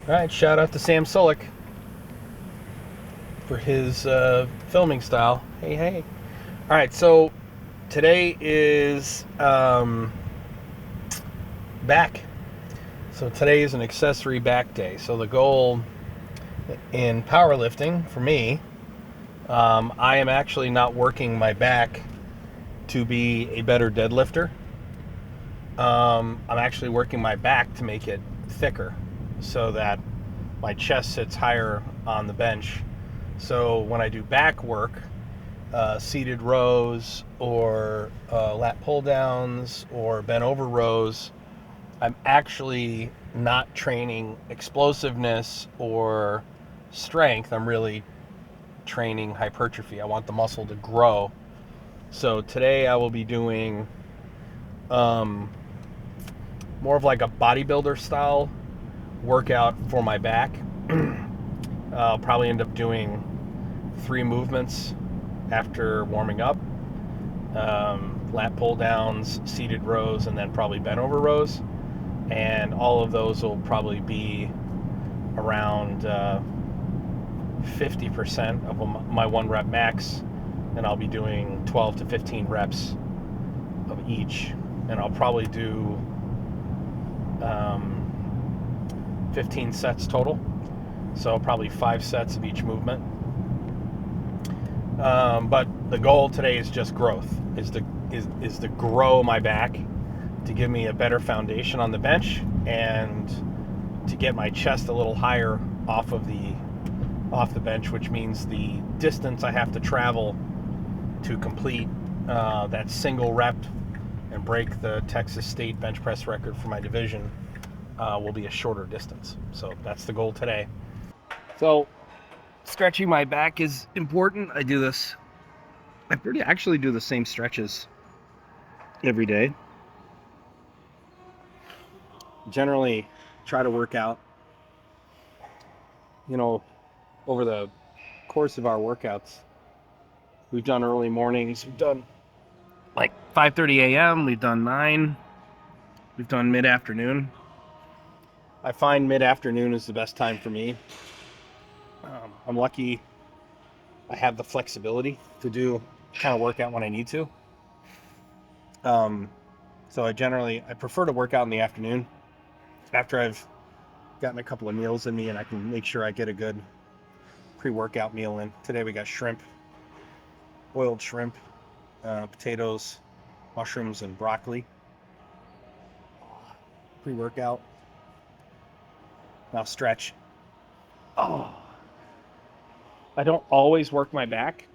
All right, shout out to Sam Sulek for his filming style. Hey, hey. All right, so today is back. So today is an accessory back day. So the goal in powerlifting for me, I am actually not working my back to be a better deadlifter. I'm actually working my back to make it thicker so that my chest sits higher on the bench. So when I do back work, seated rows or lat pull downs or bent over rows, I'm actually not training explosiveness or strength. I'm really training hypertrophy. I want the muscle to grow. So today I will be doing um, more of like a bodybuilder style workout for my back. I'll probably end up doing 3 movements after warming up. Lat pull downs, seated rows, and then probably bent over rows. And all of those will probably be around 50% of my 1 rep max. And I'll be doing 12 to 15 reps of each. And I'll probably do 15 sets total. So probably 5 sets of each movement. But the goal today is just growth, is to grow my back, to give me a better foundation on the bench, and to get my chest a little higher off the bench, which means the distance I have to travel to complete that single rep and break the Texas State bench press record for my division will be a shorter distance. So that's the goal today. So stretching my back is important. I actually do the same stretches every day. Generally try to work out, you know, over the course of our workouts. We've done early mornings, we've done like 5:30 a.m., we've done 9, we've done mid-afternoon. I find mid-afternoon is the best time for me. I'm lucky I have the flexibility to do kind of workout when I need to. So I prefer to work out in the afternoon after I've gotten a couple of meals in me and I can make sure I get a good pre-workout meal in. Today we got shrimp, boiled shrimp, potatoes, mushrooms, and broccoli. Pre-workout. Now stretch. Oh, I don't always work my back.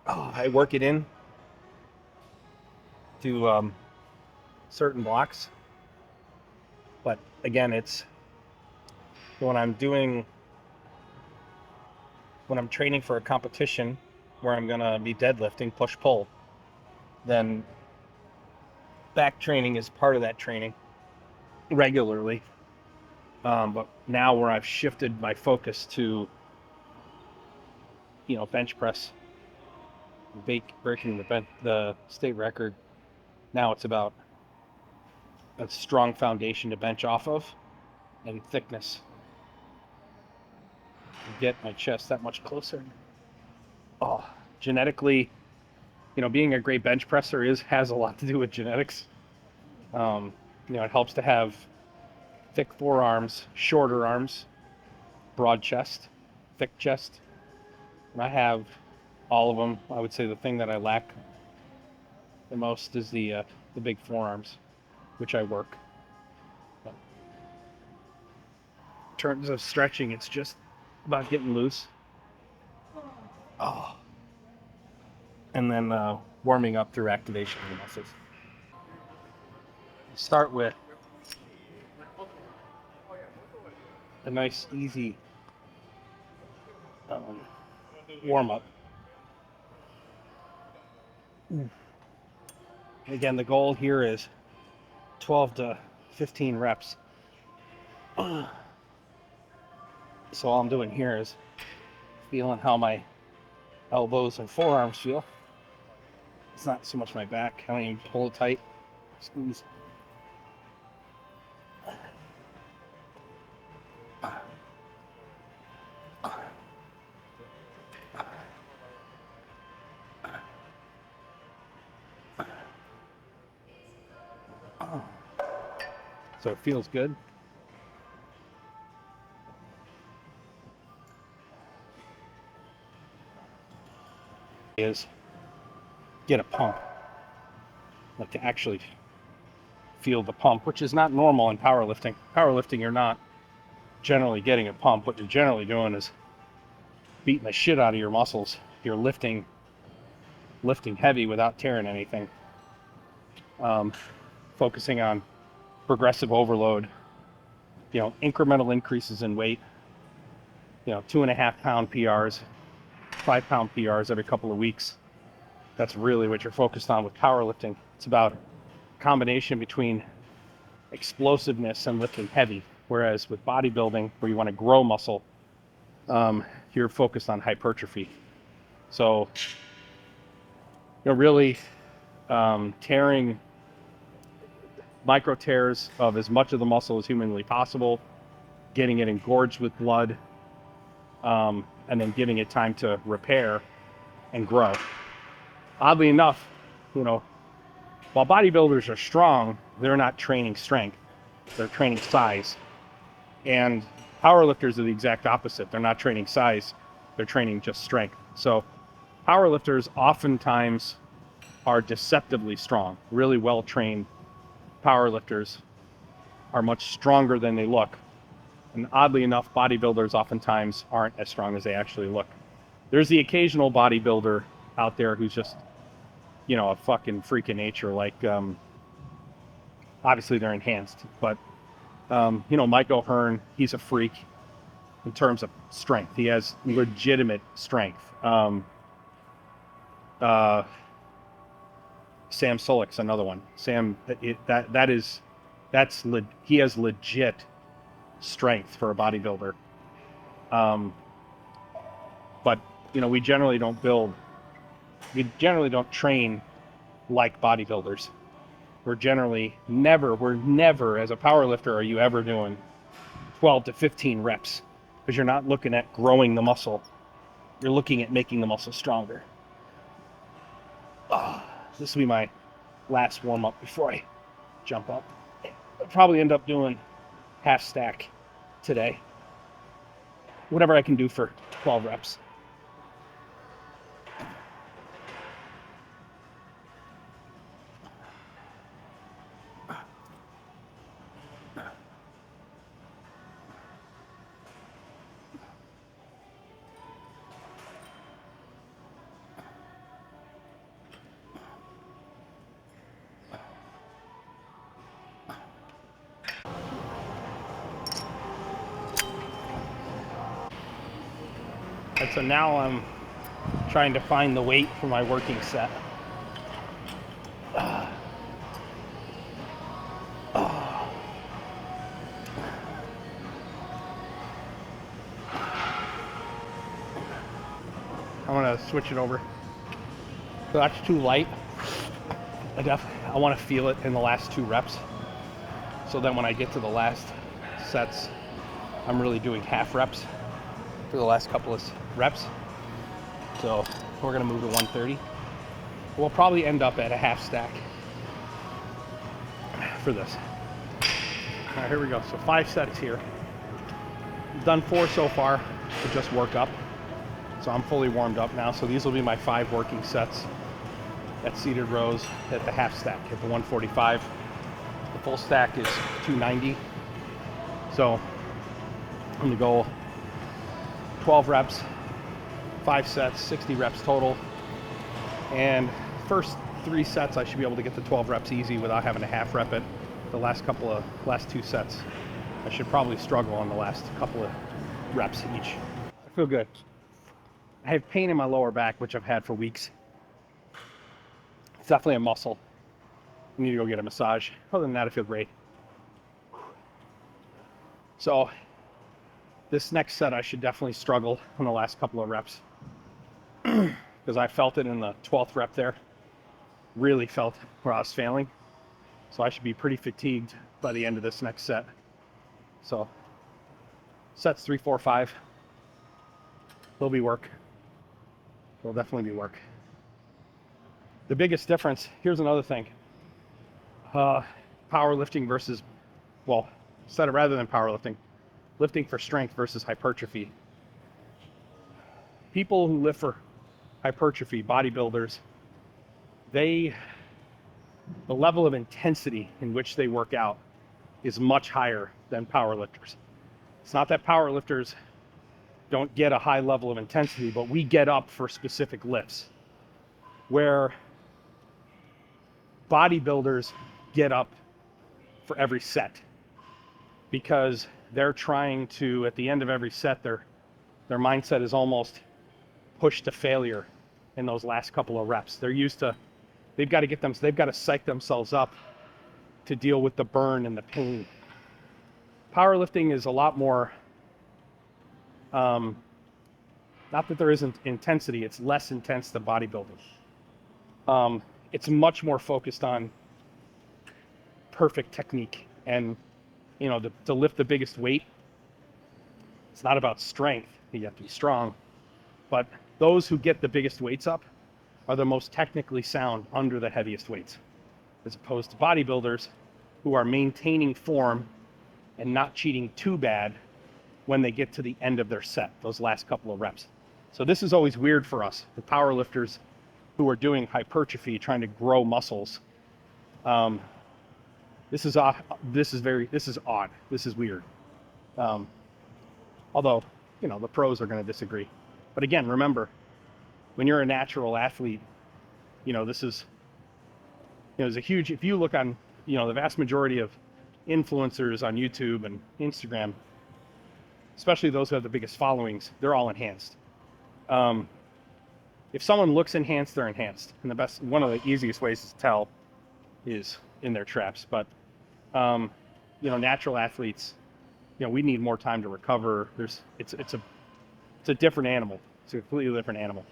Oh, I work it in to certain blocks. But again, it's when I'm doing when I'm training for a competition where I'm gonna be deadlifting push pull, then back training is part of that training regularly. But now where I've shifted my focus to bench press, breaking the state record. Now it's about a strong foundation to bench off of and thickness. Get my chest that much closer. Oh, genetically, being a great bench presser has a lot to do with genetics. It helps to have thick forearms, shorter arms, broad chest, thick chest. And I have all of them. I would say the thing that I lack the most is the big forearms, which I work. But in terms of stretching, it's just about getting loose. Oh, and then warming up through activation of the muscles. Start with a nice, easy warm up. Again, the goal here is 12 to 15 reps. So all I'm doing here is feeling how my elbows and forearms feel. It's not so much my back. I don't even pull it tight. Squeeze. So it feels good. Is get a pump, like to actually feel the pump, which is not normal in powerlifting. Powerlifting, you're not generally getting a pump. What you're generally doing is beating the shit out of your muscles. You're lifting heavy without tearing anything. Focusing on progressive overload, incremental increases in weight, 2.5 pound PRs, 5 pound PRs every couple of weeks. That's really what you're focused on with powerlifting. It's about a combination between explosiveness and lifting heavy. Whereas with bodybuilding, where you want to grow muscle, you're focused on hypertrophy. So you're really tearing micro tears of as much of the muscle as humanly possible, getting it engorged with blood, and then giving it time to repair and grow. Oddly enough, while bodybuilders are strong, they're not training strength, they're training size. And powerlifters are the exact opposite. They're not training size, they're training just strength. So powerlifters oftentimes are deceptively strong. Really well-trained powerlifters are much stronger than they look. And oddly enough, bodybuilders oftentimes aren't as strong as they actually look. There's the occasional bodybuilder out there who's just, a fucking freak of nature. Like, obviously they're enhanced, but, Mike O'Hearn, he's a freak in terms of strength. He has legitimate strength. Sam Solik's another one. Sam, he has legit strength for a bodybuilder. But we generally don't train like bodybuilders. We're never as a powerlifter are you ever doing 12 to 15 reps, because you're not looking at growing the muscle. You're looking at making the muscle stronger. This will be my last warm-up before I jump up. I'll probably end up doing half stack today. Whatever I can do for 12 reps. And so now I'm trying to find the weight for my working set. I'm gonna switch it over. So that's too light. I want to feel it in the last 2 reps. So then when I get to the last sets, I'm really doing half reps for the last couple of reps. So we're gonna move to 130. We'll probably end up at a half stack for this. All right, here we go. So 5 sets here. I've done 4 so far to just work up. So I'm fully warmed up now. So these will be my 5 working sets at seated rows at the half stack at the 145. The full stack is 290. So I'm gonna go 12 reps, 5 sets, 60 reps total. And first 3 sets, I should be able to get to 12 reps easy without having to half rep it. The last 2 sets, I should probably struggle on the last couple of reps each. I feel good. I have pain in my lower back, which I've had for weeks. It's definitely a muscle. I need to go get a massage. Other than that, I feel great. So this next set, I should definitely struggle on the last couple of reps because I felt it in the 12th rep there. Really felt where I was failing. So I should be pretty fatigued by the end of this next set. So sets 3, 4, 5. There'll be work. There'll definitely be work. The biggest difference, here's another thing. Powerlifting versus well, instead of rather than powerlifting, lifting for strength versus hypertrophy. People who lift for hypertrophy, bodybuilders, the level of intensity in which they work out is much higher than powerlifters. It's not that powerlifters don't get a high level of intensity, but we get up for specific lifts, where bodybuilders get up for every set because they're trying to, at the end of every set, their mindset is almost pushed to failure in those last couple of reps. They've got to psych themselves up to deal with the burn and the pain. Powerlifting is a lot more, not that there isn't intensity, it's less intense than bodybuilding. It's much more focused on perfect technique, and to lift the biggest weight, it's not about strength. You have to be strong, but those who get the biggest weights up are the most technically sound under the heaviest weights, as opposed to bodybuilders who are maintaining form and not cheating too bad when they get to the end of their set, those last couple of reps. So this is always weird for us, the powerlifters who are doing hypertrophy, trying to grow muscles. This is odd. This is weird. Although, the pros are going to disagree. But again, remember, when you're a natural athlete, this is, there's a huge, if you look on, the vast majority of influencers on YouTube and Instagram, especially those who have the biggest followings, they're all enhanced. If someone looks enhanced, they're enhanced. And one of the easiest ways to tell is in their traps. But, natural athletes, we need more time to recover. It's a different animal. It's a completely different animal,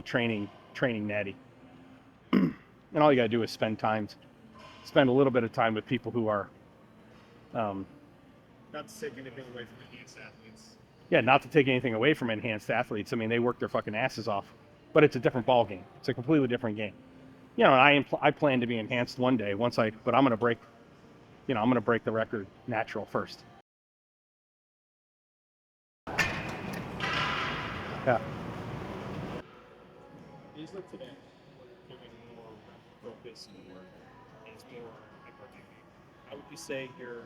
training natty. And all you gotta do is spend a little bit of time with people who are, not to take anything away from enhanced athletes. Yeah, not to take anything away from enhanced athletes. I mean, they work their fucking asses off, but it's a different ball game. It's a completely different game. And I plan to be enhanced one day but I'm gonna break the record natural first. Yeah. These look today giving more focus and more, it's more hypertrophy. How would you say your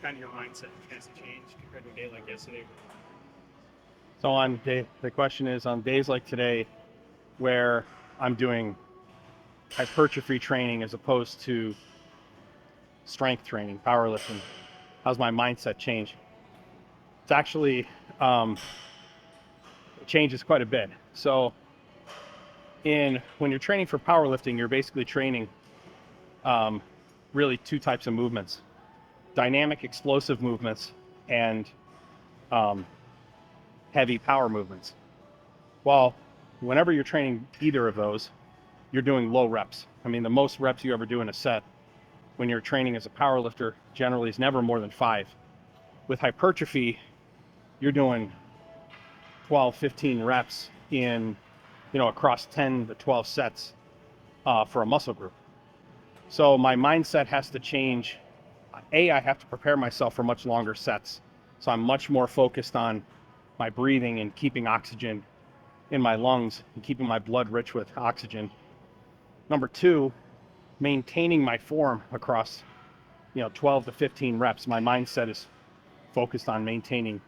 mindset has changed compared to a day like yesterday? So the question is, on days like today, where I'm doing hypertrophy training as opposed to strength training, powerlifting, how's my mindset change? It's actually, it changes quite a bit. So when you're training for powerlifting, you're basically training really two types of movements: dynamic explosive movements and heavy power movements. Well, whenever you're training either of those, you're doing low reps. I mean, the most reps you ever do in a set when you're training as a powerlifter generally is never more than 5. With hypertrophy, you're doing 12, 15 reps in, across 10 to 12 sets for a muscle group. So my mindset has to change. I have to prepare myself for much longer sets. So I'm much more focused on my breathing and keeping oxygen in my lungs and keeping my blood rich with oxygen. Number 2, maintaining my form across 12 to 15 reps. My mindset is focused on maintaining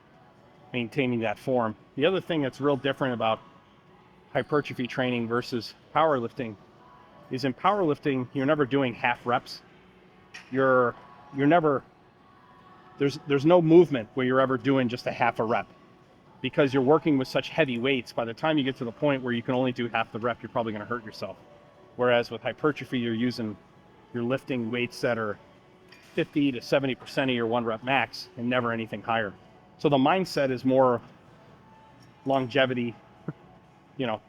that form. The other thing that's real different about hypertrophy training versus powerlifting is, in powerlifting, you're never doing half reps. You're never, there's no movement where you're ever doing just a half a rep, because you're working with such heavy weights. By the time you get to the point where you can only do half the rep, you're probably going to hurt yourself. Whereas with hypertrophy, you're lifting weights that are 50 to 70% of your 1 rep max and never anything higher. So the mindset is more longevity,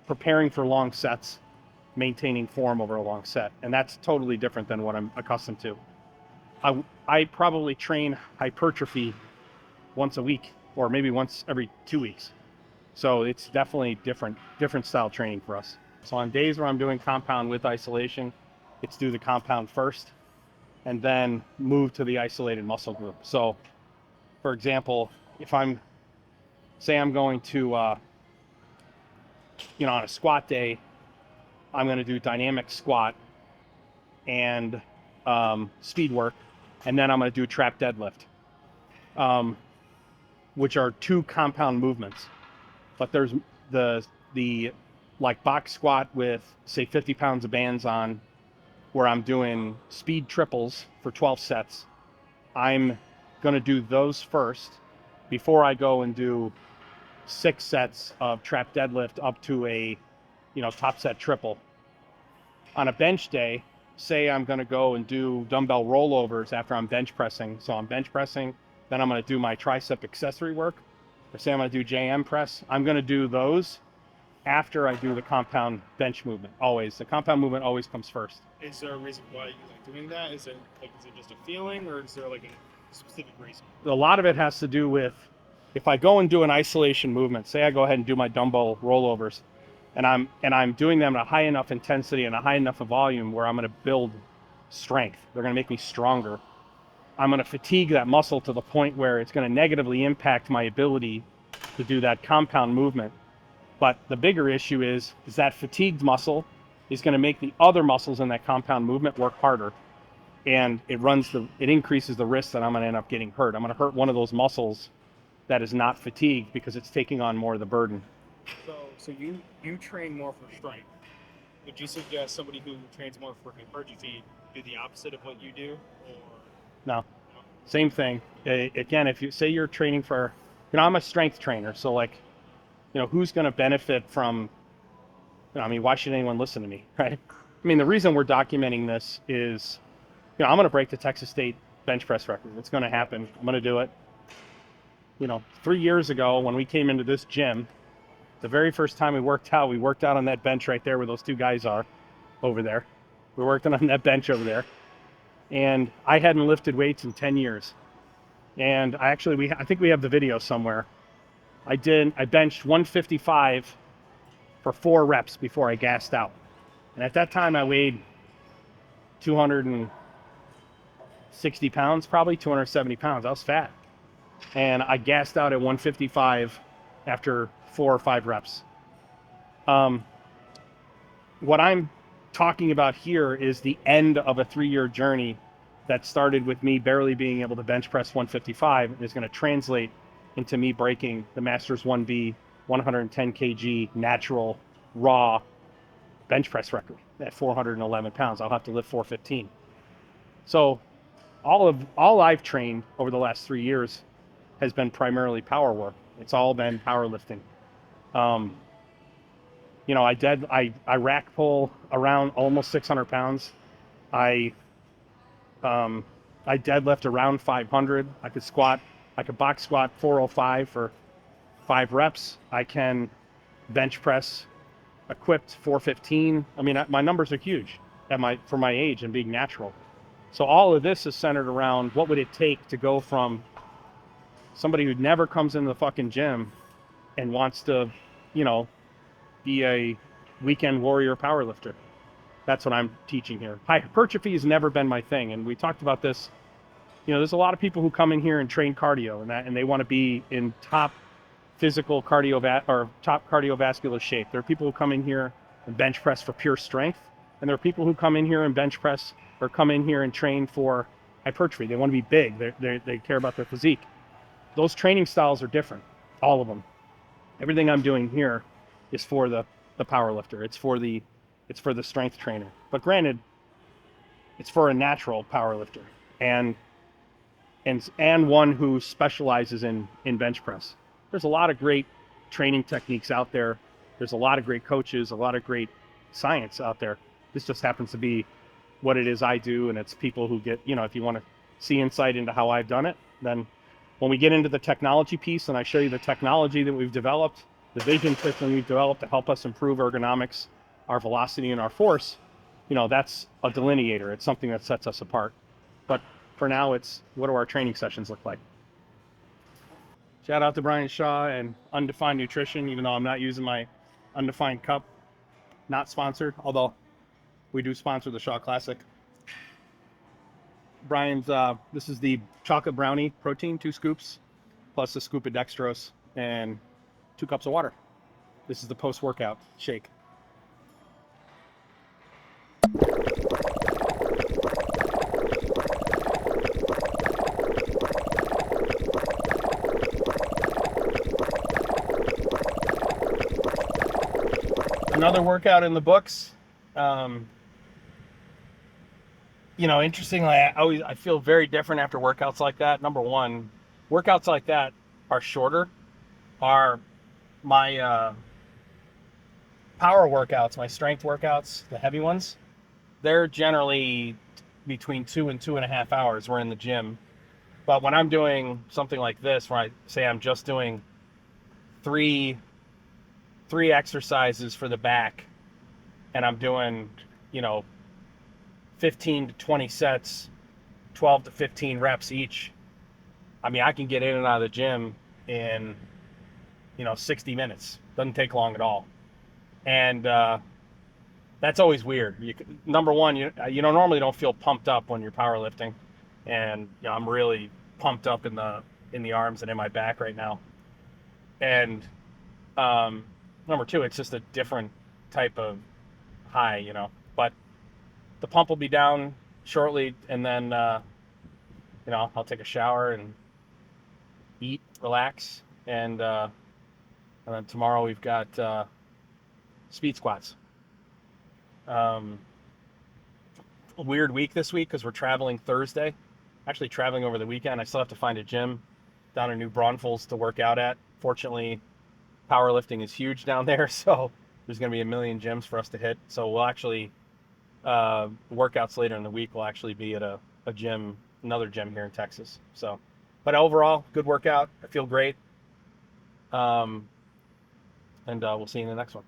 preparing for long sets, maintaining form over a long set. And that's totally different than what I'm accustomed to. I probably train hypertrophy once a week, or maybe once every 2 weeks. So it's definitely different style training for us. So on days where I'm doing compound with isolation, it's do the compound first. and then move to the isolated muscle group. So, for example, if I'm going to, on a squat day, I'm going to do dynamic squat and speed work, and then I'm going to do trap deadlift, which are two compound movements. But there's the like box squat with, say, 50 pounds of bands on, where I'm doing speed triples for 12 sets. I'm going to do those first before I go and do 6 sets of trap deadlift up to a, top set triple. On a bench day, say I'm going to go and do dumbbell rollovers after I'm bench pressing. So I'm bench pressing, then I'm going to do my tricep accessory work. Or say I'm going to do JM press. I'm going to do those after I do the compound bench movement. Always. The compound movement always comes first. Is there a reason why you like doing that? Is it just a feeling, or is there like a specific reason? A lot of it has to do with, if I go and do an isolation movement, say I go ahead and do my dumbbell rollovers, and I'm doing them at a high enough intensity and a high enough volume where I'm going to build strength. They're going to make me stronger. I'm going to fatigue that muscle to the point where it's going to negatively impact my ability to do that compound movement. But the bigger issue is that fatigued muscle is going to make the other muscles in that compound movement work harder. And it increases the risk that I'm going to end up getting hurt. I'm going to hurt one of those muscles that is not fatigued because it's taking on more of the burden. So you train more for strength. Would you suggest somebody who trains more for hypertrophy do the opposite of what you do? Or No, same thing. Again, if you say you're training for, I'm a strength trainer, so like, who's going to benefit from, why should anyone listen to me, right? The reason we're documenting this is, I'm going to break the Texas State bench press record. It's going to happen. I'm going to do it. 3 years ago when we came into this gym, the very first time we worked out on that bench right there where those two guys are over there. We worked on that bench over there. And I hadn't lifted weights in 10 years. And I think we have the video somewhere. I benched 155 for 4 reps before I gassed out. And at that time I weighed 260 pounds, probably 270 pounds. I was fat. And I gassed out at 155 after 4 or 5 reps. What I'm talking about here is the end of a 3-year journey that started with me barely being able to bench press 155 and is going to translate into me breaking the Masters 1B 110 kg natural raw bench press record at 411 pounds. I'll have to lift 415. So all I've trained over the last 3 years has been primarily power work. It's all been powerlifting. I rack pull around almost 600 pounds. I deadlift around 500. I could box squat 405 for 5 reps. I can bench press equipped 415. My numbers are huge for my age and being natural. So all of this is centered around what would it take to go from somebody who never comes into the fucking gym and wants to, be a weekend warrior powerlifter. That's what I'm teaching here. Hypertrophy has never been my thing. And we talked about this. There's a lot of people who come in here and train cardio and they want to be in top physical top cardiovascular shape. There are people who come in here and bench press for pure strength. And there are people who come in here and bench press or come in here and train for hypertrophy. They want to be big. They care about their physique. Those training styles are different, all of them. Everything I'm doing here is for the power lifter. It's for the strength trainer. But granted, it's for a natural power lifter and one who specializes in bench press. There's a lot of great training techniques out there. There's a lot of great coaches, a lot of great science out there. This just happens to be what it is I do, and it's people who get, if you want to see insight into how I've done it, then when we get into the technology piece and I show you the technology that we've developed, the vision system we've developed to help us improve ergonomics, our velocity, and our force, that's a delineator. It's something that sets us apart. But for now, it's what do our training sessions look like? Shout out to Brian Shaw and Undefined Nutrition, even though I'm not using my Undefined cup. Not sponsored, although we do sponsor the Shaw Classic. Brian's, this is the chocolate brownie protein, 2 scoops, plus a scoop of dextrose and 2 cups of water. This is the post-workout shake. Another workout in the books. Interestingly, I feel very different after workouts like that. Number one, workouts like that are shorter. Are my power workouts, my strength workouts, the heavy ones, they're generally between 2 and 2.5 hours. We're in the gym. But when I'm doing something like this, where I say I'm just doing three exercises for the back, and I'm doing, 15 to 20 sets, 12 to 15 reps each. I mean, I can get in and out of the gym in, 60 minutes. Doesn't take long at all. And that's always weird. Number one, you normally don't feel pumped up when you're powerlifting, and I'm really pumped up in the arms and in my back right now. And number two, it's just a different type of high, But the pump will be down shortly, and then I'll take a shower and eat, relax, and then tomorrow we've got speed squats. A weird week this week because we're traveling Thursday. Actually traveling over the weekend. I still have to find a gym down in New Braunfels to work out at. Fortunately, powerlifting is huge down there, so there's going to be a million gyms for us to hit. So we'll actually, workouts later in the week will actually be at a gym, another gym here in Texas. So, but overall, good workout. I feel great. And we'll see you in the next one.